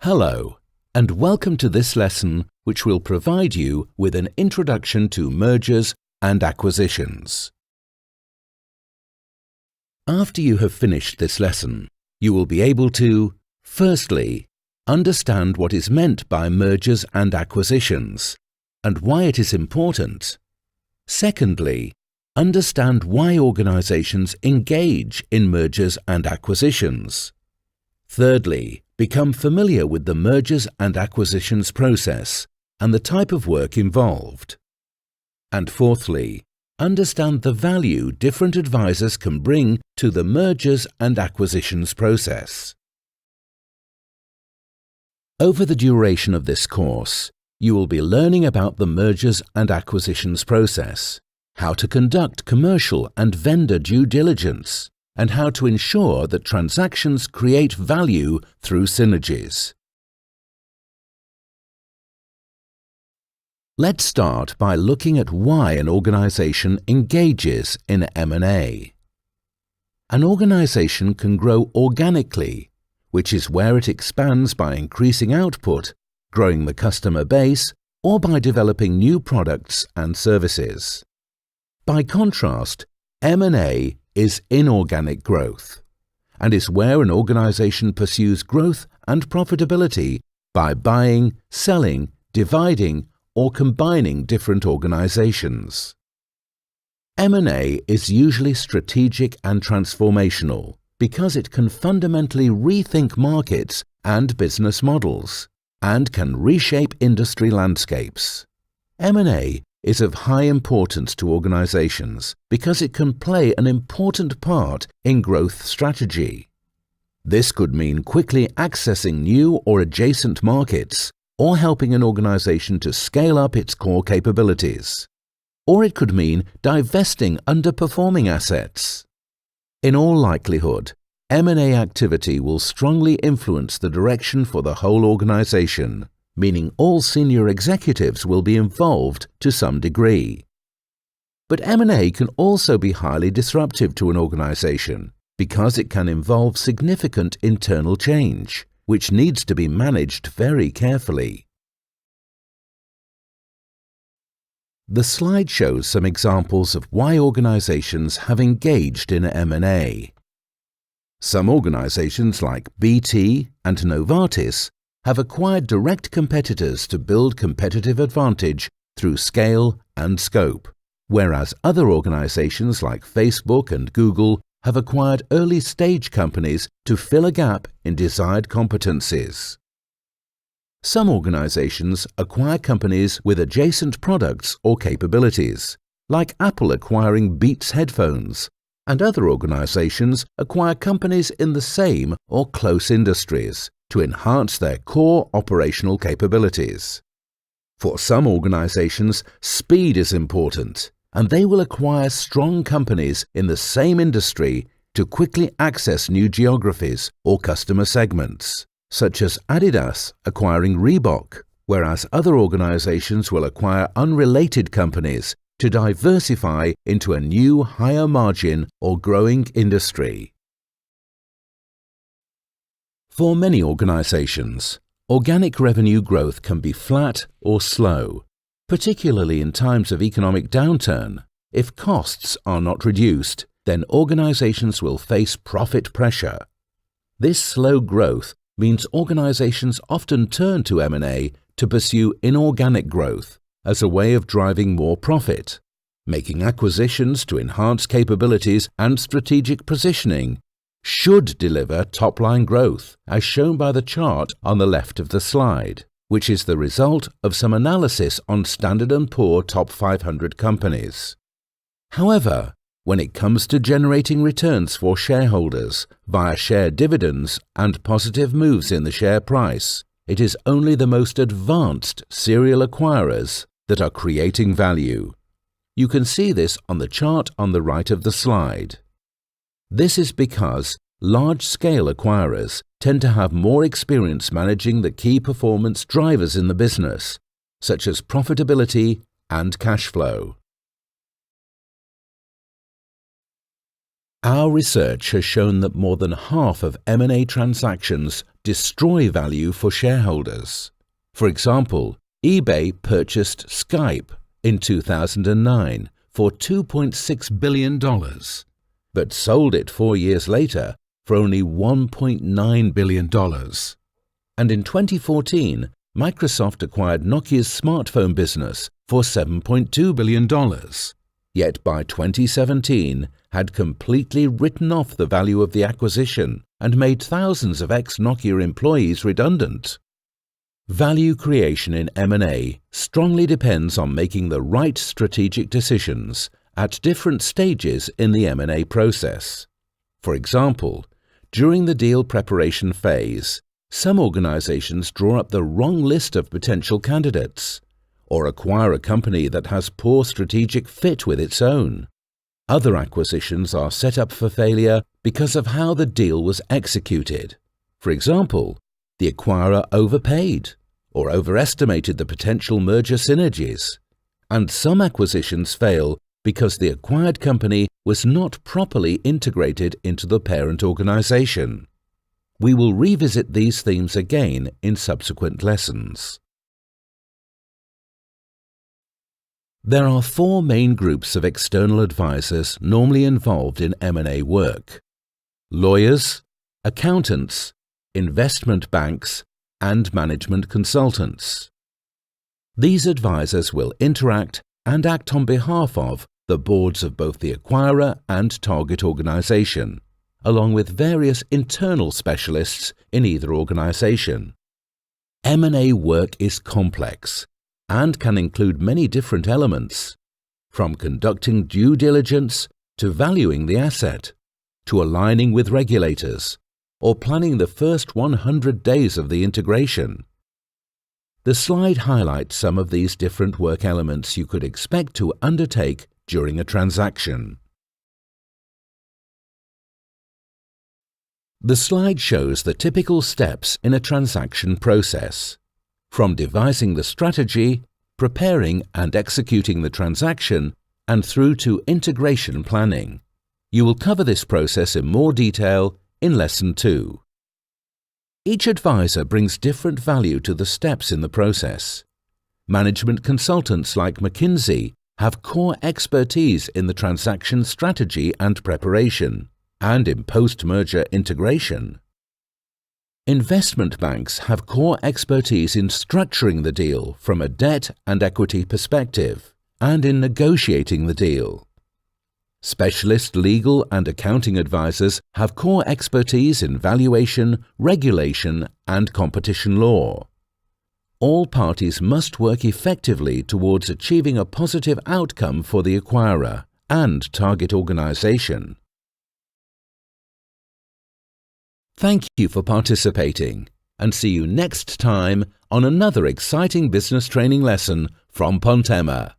Hello, and welcome to this lesson, which will provide you with an introduction to mergers and acquisitions. After you have finished this lesson, you will be able to, firstly, understand what is meant by mergers and acquisitions, and why it is important. Secondly, understand why organizations engage in mergers and acquisitions. Thirdly, become familiar with the mergers and acquisitions process and the type of work involved. And fourthly, understand the value different advisors can bring to the mergers and acquisitions process. Over the duration of this course, you will be learning about the mergers and acquisitions process, how to conduct commercial and vendor due diligence, and how to ensure that transactions create value through synergies. Let's start by looking at why an organization engages in M&A. An organization can grow organically, which is where it expands by increasing output, growing the customer base, or by developing new products and services. By contrast, M&A is inorganic growth, and is where an organization pursues growth and profitability by buying, selling, dividing, or combining different organizations. M&A is usually strategic and transformational because it can fundamentally rethink markets and business models, and can reshape industry landscapes. M&A is of high importance to organizations because it can play an important part in growth strategy. This could mean quickly accessing new or adjacent markets, or helping an organization to scale up its core capabilities. Or it could mean divesting underperforming assets. In all likelihood, M&A activity will strongly influence the direction for the whole organization, meaning all senior executives will be involved to some degree. But M&A can also be highly disruptive to an organization because it can involve significant internal change, which needs to be managed very carefully. The slide shows some examples of why organizations have engaged in M&A. Some organizations like BT and Novartis have acquired direct competitors to build competitive advantage through scale and scope, whereas other organizations like Facebook and Google have acquired early-stage companies to fill a gap in desired competencies. Some organizations acquire companies with adjacent products or capabilities, like Apple acquiring Beats headphones, and other organizations acquire companies in the same or close industries to enhance their core operational capabilities. For some organizations, speed is important, and they will acquire strong companies in the same industry to quickly access new geographies or customer segments, such as Adidas acquiring Reebok, whereas other organizations will acquire unrelated companies to diversify into a new higher margin or growing industry. For many organizations, organic revenue growth can be flat or slow, particularly in times of economic downturn. If costs are not reduced, then organizations will face profit pressure. This slow growth means organizations often turn to M&A to pursue inorganic growth as a way of driving more profit, making acquisitions to enhance capabilities and strategic positioning should deliver top-line growth, as shown by the chart on the left of the slide, which is the result of some analysis on Standard & Poor's top 500 companies. However, when it comes to generating returns for shareholders via share dividends and positive moves in the share price, it is only the most advanced serial acquirers that are creating value. You can see this on the chart on the right of the slide. This is because large-scale acquirers tend to have more experience managing the key performance drivers in the business, such as profitability and cash flow. Our research has shown that more than half of M&A transactions destroy value for shareholders. For example, eBay purchased Skype in 2009 for $2.6 billion, but sold it 4 years later for only $1.9 billion. And in 2014, Microsoft acquired Nokia's smartphone business for $7.2 billion, yet by 2017 had completely written off the value of the acquisition and made thousands of ex-Nokia employees redundant. Value creation in M&A strongly depends on making the right strategic decisions at different stages in the M&A process. For example, during the deal preparation phase, some organizations draw up the wrong list of potential candidates, or acquire a company that has poor strategic fit with its own. Other acquisitions are set up for failure because of how the deal was executed. For example, the acquirer overpaid or overestimated the potential merger synergies. And some acquisitions fail because the acquired company was not properly integrated into the parent organization. We will revisit these themes again in subsequent lessons. There are 4 main groups of external advisors normally involved in M&A work: lawyers, accountants, investment banks, and management consultants. These advisors will interact and act on behalf of the boards of both the acquirer and target organization, along with various internal specialists in either organization. M&A work is complex and can include many different elements, from conducting due diligence to valuing the asset, to aligning with regulators, or planning the first 100 days of the integration. The slide highlights some of these different work elements you could expect to undertake during a transaction. The slide shows the typical steps in a transaction process, from devising the strategy, preparing and executing the transaction, and through to integration planning. You will cover this process in more detail in Lesson 2. Each advisor brings different value to the steps in the process. Management consultants like McKinsey have core expertise in the transaction strategy and preparation, and in post-merger integration. Investment banks have core expertise in structuring the deal from a debt and equity perspective, and in negotiating the deal. Specialist legal and accounting advisors have core expertise in valuation, regulation, and competition law. All parties must work effectively towards achieving a positive outcome for the acquirer and target organization. Thank you for participating, and see you next time on another exciting business training lesson from Pontema.